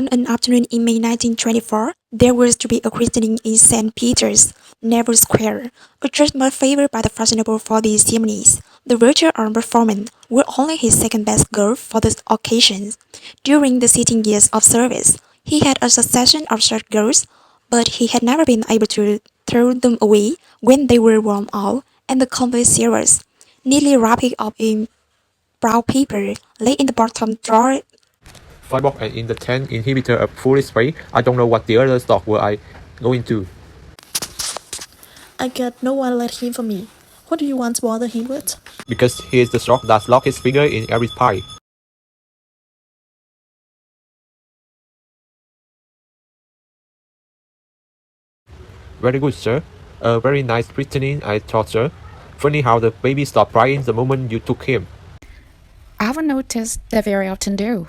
On an afternoon in May 1924, there was to be a christening in St. Peter's, Naval Square, a church much favored by the fashionable for these ceremonies. The Verger performance were only his second-best girl for the occasion. During the 16 years of service, he had a succession of such girls, but he had never been able to throw them away when they were worn out and the complete serious, neatly wrapped up in brown paper, lay in the bottom drawer. Firebox and in the tent inhibitor a foolish spray. I don't know what the other stock were I going to. I get no one let him for me. What do you want to bother him with? Because he is the stock that lock his finger in every pie. Very good, sir. A very nice christening, I thought, sir. Funny how the baby stopped crying the moment you took him. I haven't noticed they very often do.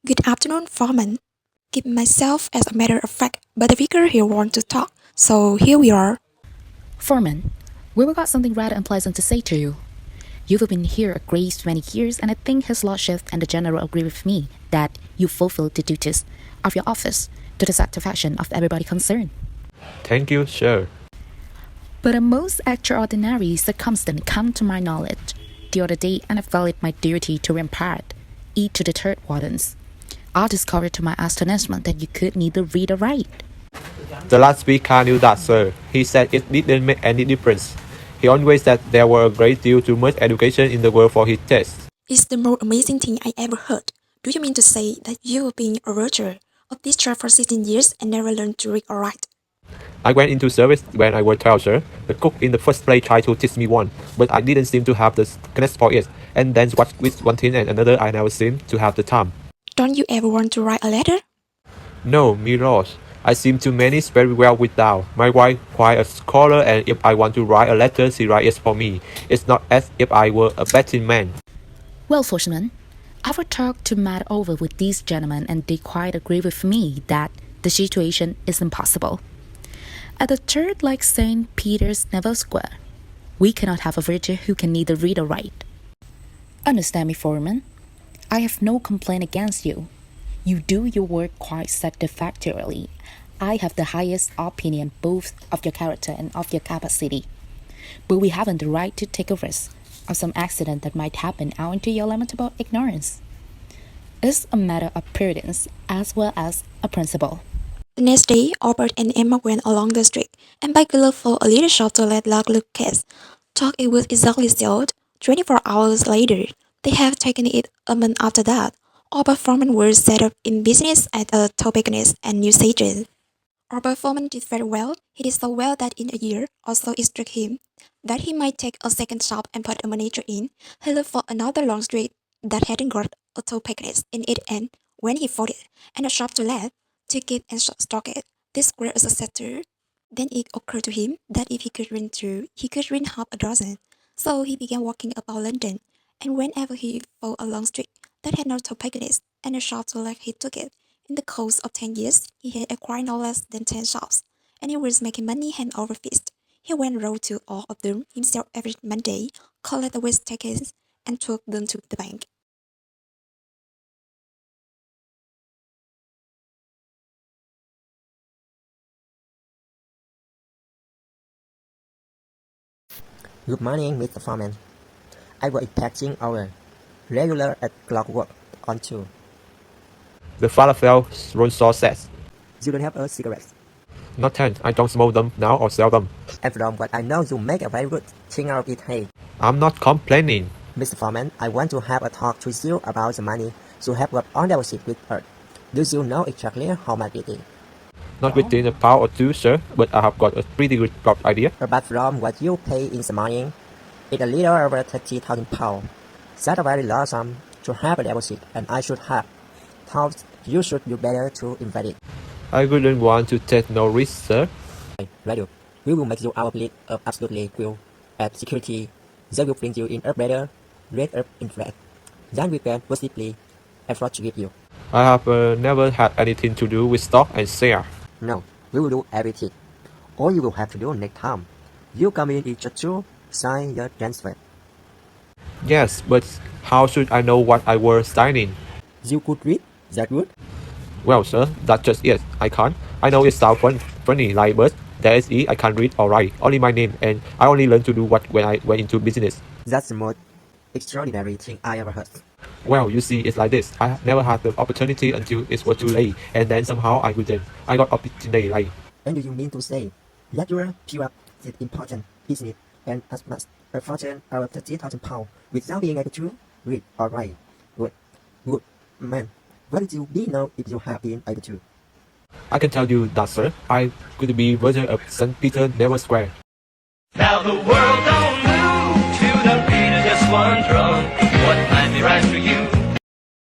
Good afternoon, foreman. Keep myself as a matter of fact, but the vicar here wants to talk, so here we are. Foreman, we've got something rather unpleasant to say to you. You've been here a great many years, and I think His Lordship and the General agree with me that you fulfilled the duties of your office to the satisfaction of everybody concerned. Thank you, sir. But a most extraordinary circumstance come to my knowledge the other day, and I felt it my duty to impart it to the third wardens. I discovered to my astonishment that you could neither read or write. The last speaker knew that, sir. He said it didn't make any difference. He always said there were a great deal too much education in the world for his taste. It's the most amazing thing I ever heard. Do you mean to say that you've been a Verger of this church for 16 years and never learned to read or write? I went into service when I was 12, sir. The cook in the first place tried to teach me one, but I didn't seem to have the knack for it. And then what with one thing and another, I never seemed to have the time. Don't you ever want to write a letter? No, me lost. I seem to manage very well without. My wife quite a scholar, and if I want to write a letter, she writes it for me. It's not as if I were a betting man. Well, Foreman, I will talk to matter over with these gentlemen, and they quite agree with me that the situation is impossible. At a church like St. Peter's Naval Square, we cannot have a Verger who can neither read or write. Understand me, Foreman. I have no complaint against you. You do your work quite satisfactorily. I have the highest opinion both of your character and of your capacity. But we haven't the right to take a risk of some accident that might happen owing to your lamentable ignorance. It's a matter of prudence as well as a principle. The next day, Albert and Emma went along the street and by Gillard for a little shop to let luck look at. Talk it was exactly sold. 24 hours later, they have taken it a month after that. Albert Foreman was set up in business as a tobacconist and newsagent. Albert Foreman did very well. He did so well that in a year or so it struck him that he might take a second shop and put a manager in. He looked for another long street that hadn't got a tobacconist in it, and when he found it and a shop to let, took it and stock it. This square is a setter. Then it occurred to him that if he could rent two, he could rent half a dozen. So he began walking about London, and whenever he found a long street that had no tobacconist and a shop to let, he took it. In the course of 10 years, he had acquired no less than 10 shops, and he was making money hand over fist. He went round to all of them himself every Monday, collected the waste tickets, and took them to the bank. Good morning, Mr. Foreman. I was expecting our regular at clockwork on two. The falafel Ronsaw says, You don't have a cigarette. Not 10. I don't smoke them now or sell them. And from what I know, you make a very good thing out of it. Hey, I'm not complaining. Mr. Foreman, I want to have a talk with you about the money you have got on deposit with her. Do you know exactly how much it is? Not within a pound or two, sir, but I have got a pretty good rough idea. Apart from what you pay in the morning, it's a little over 30,000 pounds. That's a very large sum to have a deposit, and I should have thought you should do better to invest it. I wouldn't want to take no risk, sir. Radio, we will make you our plea of absolutely will and security. That will bring you in a better rate of interest than we can possibly afford to give you. I have never had anything to do with stock and share. No, we will do everything. All you will have to do next time You come in just to sign your transfer. Yes, but how should I know what I was signing? You could read that good. Well, sir, that's just it. I can't. I know it sounds funny, like, but there is it. I can't read or write. Only my name, and I only learned to do what when I went into business. That's the most extraordinary thing I ever heard. Well, you see, it's like this. I never had the opportunity until it was too late, and then somehow I couldn't. I got opportunity, like, And do you mean to say that your pure is important business and as much a fortune of £30,000 without being able to read or write? Good, good, man. What would you be now if you have been able to? I can tell you that, sir. I could be Verger of St. Peter Never Square. Now the world